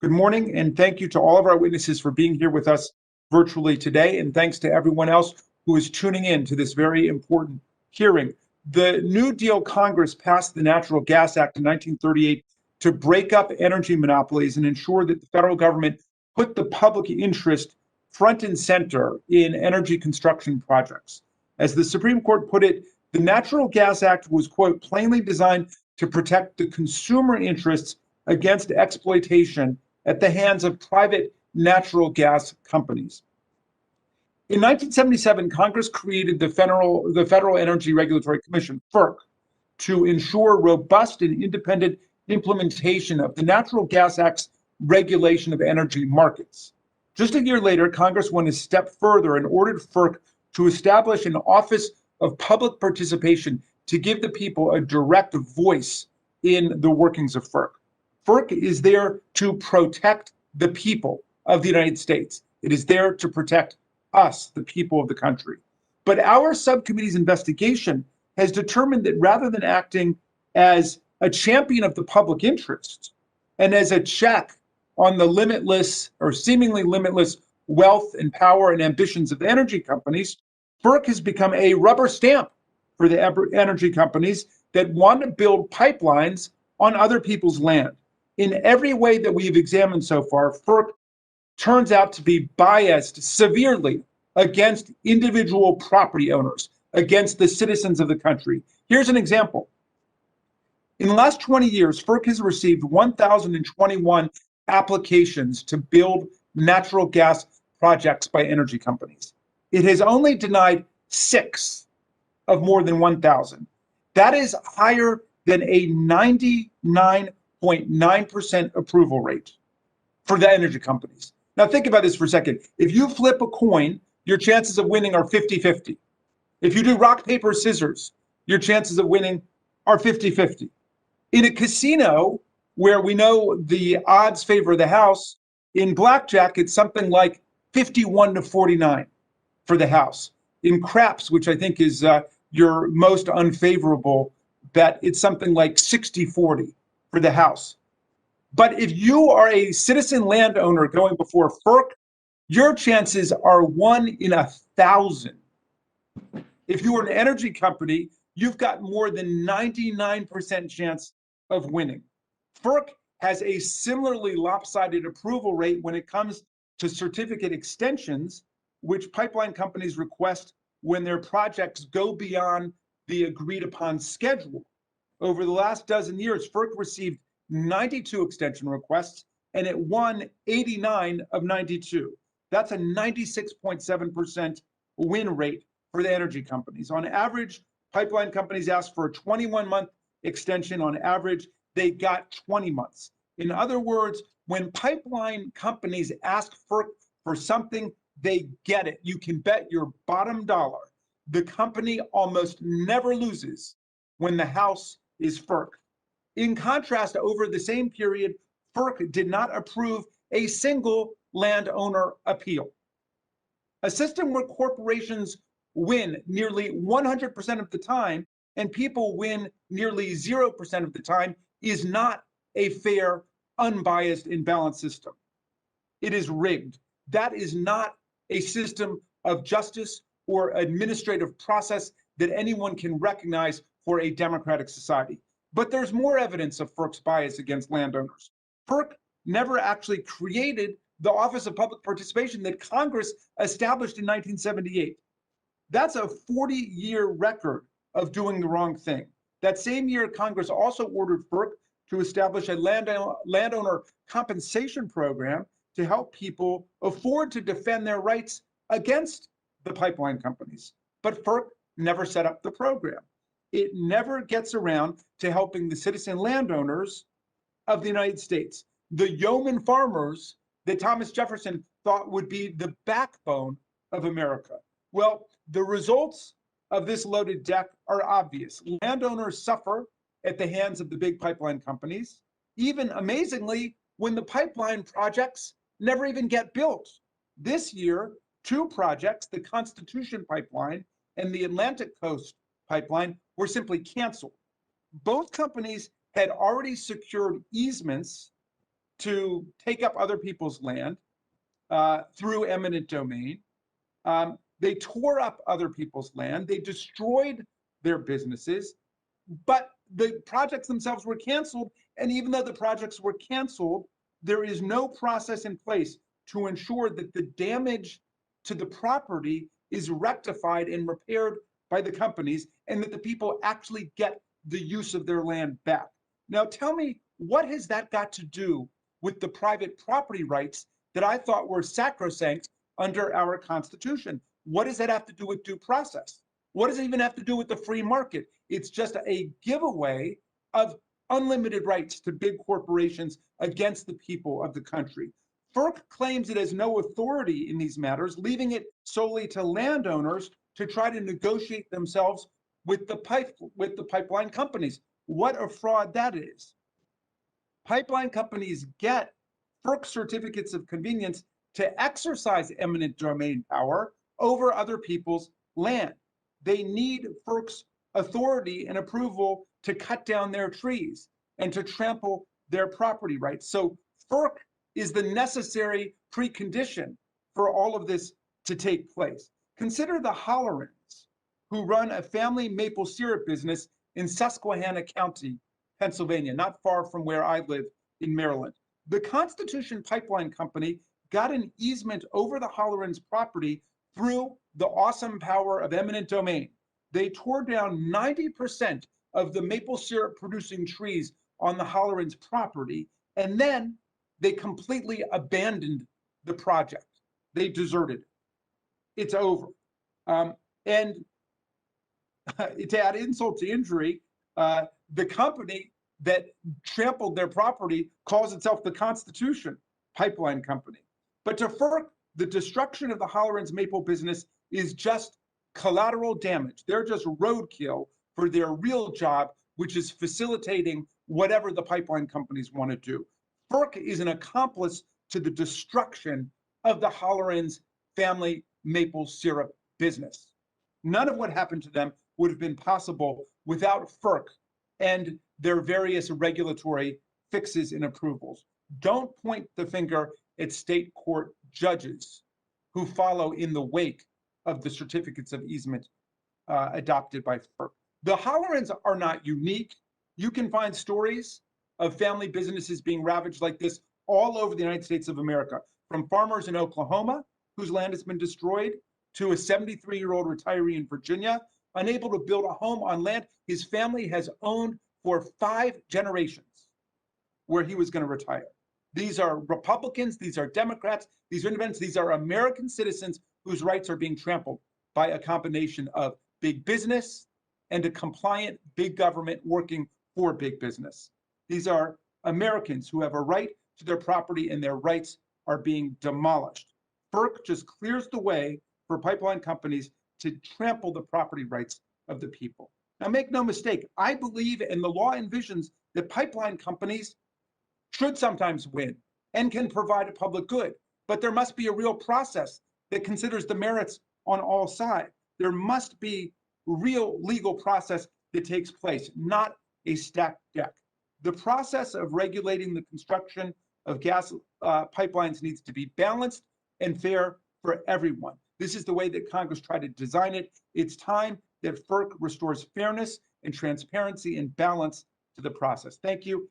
Good morning, and thank you to all of our witnesses for being here with us virtually today, and thanks to everyone else who is tuning in to this very important hearing. The New Deal Congress passed the Natural Gas Act in 1938 to break up energy monopolies and ensure that the federal government put the public interest front and center in energy construction projects. As the Supreme Court put it, the Natural Gas Act was, quote, plainly designed to protect the consumer interests against exploitation at the hands of private natural gas companies. In 1977, Congress created the Federal Energy Regulatory Commission, FERC, to ensure robust and independent implementation of the Natural Gas Act's regulation of energy markets. Just a year later, Congress went a step further and ordered FERC to establish an Office of Public Participation to give the people a direct voice in the workings of FERC. FERC is there to protect the people of the United States. It is there to protect us, the people of the country. But our subcommittee's investigation has determined that rather than acting as a champion of the public interest and as a check on the limitless or seemingly limitless wealth and power and ambitions of the energy companies, FERC has become a rubber stamp for the energy companies that want to build pipelines on other people's land. In every way that we've examined so far, FERC turns out to be biased severely against individual property owners, against the citizens of the country. Here's an example. In the last 20 years, FERC has received 1,021 applications to build natural gas projects by energy companies. It has only denied 6 of more than 1,000. That is higher than a 99.9% approval rate for the energy companies. Now think about this for a second. If you flip a coin, your chances of winning are 50-50. If you do rock, paper, scissors, your chances of winning are 50-50. In a casino where we know the odds favor the house, in blackjack, it's something like 51-49 for the house. In craps, which I think is your most unfavorable bet, it's something like 60-40 for the house. But if you are a citizen landowner going before FERC, your chances are 1 in 1,000. If you are an energy company, you've got more than 99% chance of winning. FERC has a similarly lopsided approval rate when it comes to certificate extensions, which pipeline companies request when their projects go beyond the agreed upon schedule. Over the last dozen years, FERC received 92 extension requests, and it won 89 of 92. That's a 96.7% win rate for the energy companies. On average, pipeline companies asked for a 21-month extension. On average, they got 20 months. In other words, when pipeline companies ask FERC for something, they get it. You can bet your bottom dollar. The company almost never loses when the house is FERC. In contrast, over the same period, FERC did not approve a single landowner appeal. A system where corporations win nearly 100% of the time and people win nearly 0% of the time is not a fair, unbiased, and balanced system. It is rigged. That is not a system of justice or administrative process that anyone can recognize for a democratic society. But there's more evidence of FERC's bias against landowners. FERC never actually created the Office of Public Participation that Congress established in 1978. That's a 40-year record of doing the wrong thing. That same year, Congress also ordered FERC to establish a landowner compensation program to help people afford to defend their rights against the pipeline companies. But FERC never set up the program. It never gets around to helping the citizen landowners of the United States, the yeoman farmers that Thomas Jefferson thought would be the backbone of America. Well, the results of this loaded deck are obvious. Landowners suffer at the hands of the big pipeline companies, even amazingly, when the pipeline projects never even get built. This year, 2 projects, the Constitution Pipeline and the Atlantic Coast Pipeline, were simply canceled. Both companies had already secured easements to take up other people's land through eminent domain. They tore up other people's land. They destroyed their businesses, but the projects themselves were canceled. And even though the projects were canceled, there is no process in place to ensure that the damage to the property is rectified and repaired by the companies, and that the people actually get the use of their land back. Now, tell me, what has that got to do with the private property rights that I thought were sacrosanct under our Constitution? What does that have to do with due process? What does it even have to do with the free market? It's just a giveaway of unlimited rights to big corporations against the people of the country. FERC claims it has no authority in these matters, leaving it solely to landowners to try to negotiate themselves with the pipeline companies. What a fraud that is. Pipeline companies get FERC certificates of convenience to exercise eminent domain power over other people's land. They need FERC's authority and approval to cut down their trees and to trample their property rights. So FERC is the necessary precondition for all of this to take place. Consider the Hollerans, who run a family maple syrup business in Susquehanna County, Pennsylvania, not far from where I live in Maryland. The Constitution Pipeline Company got an easement over the Hollerans' property through the awesome power of eminent domain. They tore down 90% of the maple syrup producing trees on the Hollerans' property, and then they completely abandoned the project. They deserted it. It's over. And to add insult to injury, the company that trampled their property calls itself the Constitution Pipeline Company. But to FERC, the destruction of the Hollerans maple business is just collateral damage. They're just roadkill for their real job, which is facilitating whatever the pipeline companies want to do. FERC is an accomplice to the destruction of the Hollerans family maple syrup business. None of what happened to them would have been possible without FERC and their various regulatory fixes and approvals. Don't point the finger at state court judges who follow in the wake of the certificates of easement adopted by FERC. The Hollerans are not unique. You can find stories of family businesses being ravaged like this all over the United States of America, from farmers in Oklahoma whose land has been destroyed to a 73-year-old retiree in Virginia, unable to build a home on land his family has owned for 5 generations, where he was going to retire. These are Republicans, these are Democrats, these are independents, these are American citizens whose rights are being trampled by a combination of big business and a compliant big government working for big business. These are Americans who have a right to their property, and their rights are being demolished. FERC just clears the way for pipeline companies to trample the property rights of the people. Now, make no mistake, I believe, and the law envisions, that pipeline companies should sometimes win and can provide a public good. But there must be a real process that considers the merits on all sides. There must be real legal process that takes place, not a stacked deck. The process of regulating the construction of gas pipelines needs to be balanced and fair for everyone. This is the way that Congress tried to design it. It's time that FERC restores fairness and transparency and balance to the process. Thank you.